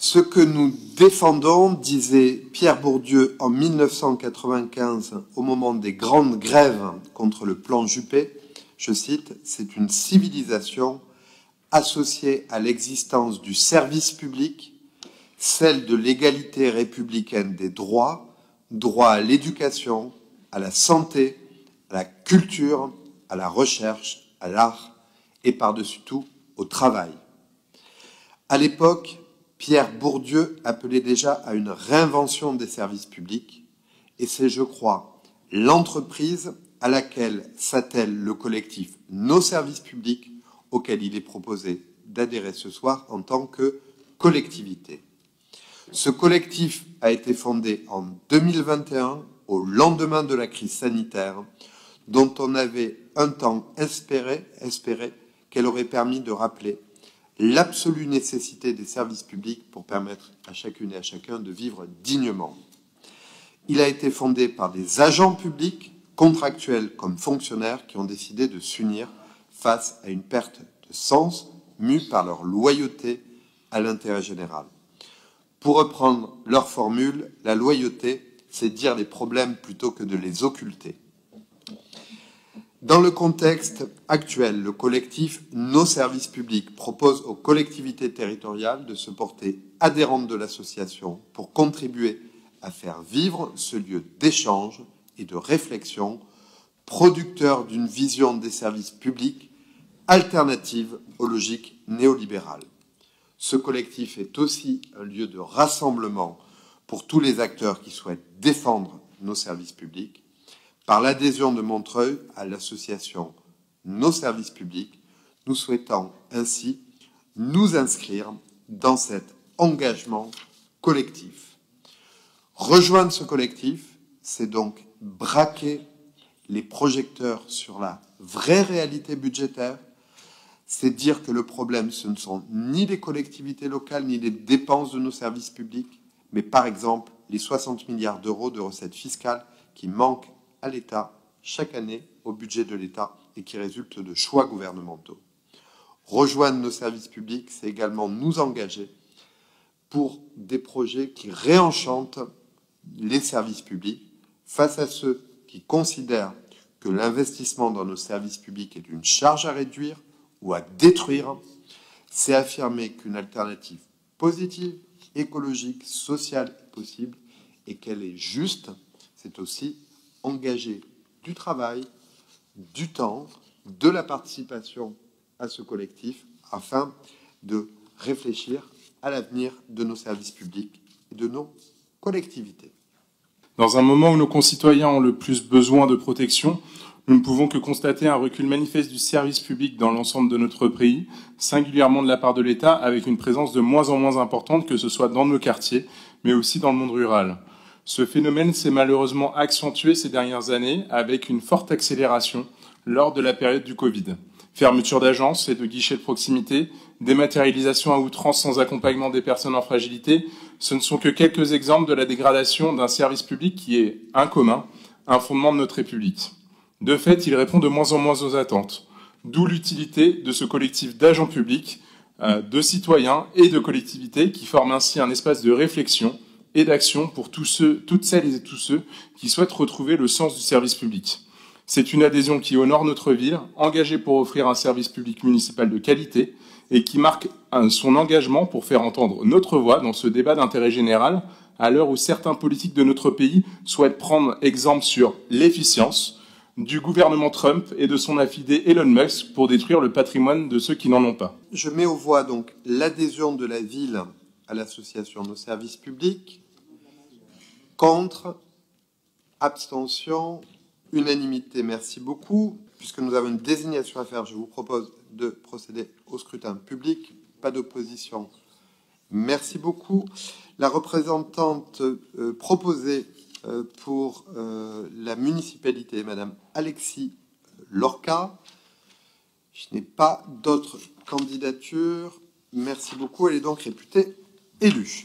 Ce que nous défendons, disait Pierre Bourdieu en 1995 au moment des grandes grèves contre le plan Juppé, je cite, « c'est une civilisation associée à l'existence du service public, celle de l'égalité républicaine des droits, droit à l'éducation, à la santé, à la culture, à la recherche, à l'art et par-dessus tout au travail. » À l'époque, Pierre Bourdieu appelait déjà à une réinvention des services publics et c'est, je crois, l'entreprise à laquelle s'attelle le collectif Nos services publics auquel il est proposé d'adhérer ce soir en tant que collectivité. Ce collectif a été fondé en 2021 au lendemain de la crise sanitaire dont on avait un temps espéré qu'elle aurait permis de rappeler l'absolue nécessité des services publics pour permettre à chacune et à chacun de vivre dignement. Il a été fondé par des agents publics, contractuels comme fonctionnaires, qui ont décidé de s'unir face à une perte de sens, mus par leur loyauté à l'intérêt général. Pour reprendre leur formule, la loyauté, c'est dire les problèmes plutôt que de les occulter. Dans le contexte actuel, le collectif Nos services publics propose aux collectivités territoriales de se porter adhérentes de l'association pour contribuer à faire vivre ce lieu d'échange et de réflexion, producteur d'une vision des services publics alternative aux logiques néolibérales. Ce collectif est aussi un lieu de rassemblement pour tous les acteurs qui souhaitent défendre nos services publics. Par l'adhésion de Montreuil à l'association Nos services publics, nous souhaitons ainsi nous inscrire dans cet engagement collectif. Rejoindre ce collectif, c'est donc braquer les projecteurs sur la vraie réalité budgétaire, c'est dire que le problème, ce ne sont ni les collectivités locales, ni les dépenses de nos services publics, mais par exemple les 60 milliards d'euros de recettes fiscales qui manquent à l'État chaque année au budget de l'État et qui résultent de choix gouvernementaux. Rejoindre nos services publics, c'est également nous engager pour des projets qui réenchantent les services publics face à ceux qui considèrent que l'investissement dans nos services publics est une charge à réduire ou à détruire. C'est affirmer qu'une alternative positive, écologique, sociale est possible et qu'elle est juste. C'est aussi engager du travail, du temps, de la participation à ce collectif afin de réfléchir à l'avenir de nos services publics et de nos collectivités. Dans un moment où nos concitoyens ont le plus besoin de protection, nous ne pouvons que constater un recul manifeste du service public dans l'ensemble de notre pays, singulièrement de la part de l'État, avec une présence de moins en moins importante, que ce soit dans nos quartiers, mais aussi dans le monde rural. Ce phénomène s'est malheureusement accentué ces dernières années avec une forte accélération lors de la période du Covid. Fermeture d'agences et de guichets de proximité, dématérialisation à outrance sans accompagnement des personnes en fragilité, ce ne sont que quelques exemples de la dégradation d'un service public qui est un commun, un fondement de notre République. De fait, il répond de moins en moins aux attentes, d'où l'utilité de ce collectif d'agents publics, de citoyens et de collectivités qui forment ainsi un espace de réflexion et d'action pour toutes celles et tous ceux qui souhaitent retrouver le sens du service public. C'est une adhésion qui honore notre ville, engagée pour offrir un service public municipal de qualité et qui marque son engagement pour faire entendre notre voix dans ce débat d'intérêt général à l'heure où certains politiques de notre pays souhaitent prendre exemple sur l'efficience du gouvernement Trump et de son affidé Elon Musk pour détruire le patrimoine de ceux qui n'en ont pas. Je mets aux voix donc l'adhésion de la ville à l'association Nos services publics. Contre, abstention, unanimité. Merci beaucoup. Puisque nous avons une désignation à faire, je vous propose de procéder au scrutin public. Pas d'opposition. Merci beaucoup. La représentante proposée pour la municipalité, Madame Alexis Lorca. Je n'ai pas d'autres candidatures. Merci beaucoup. Elle est donc réputée élue.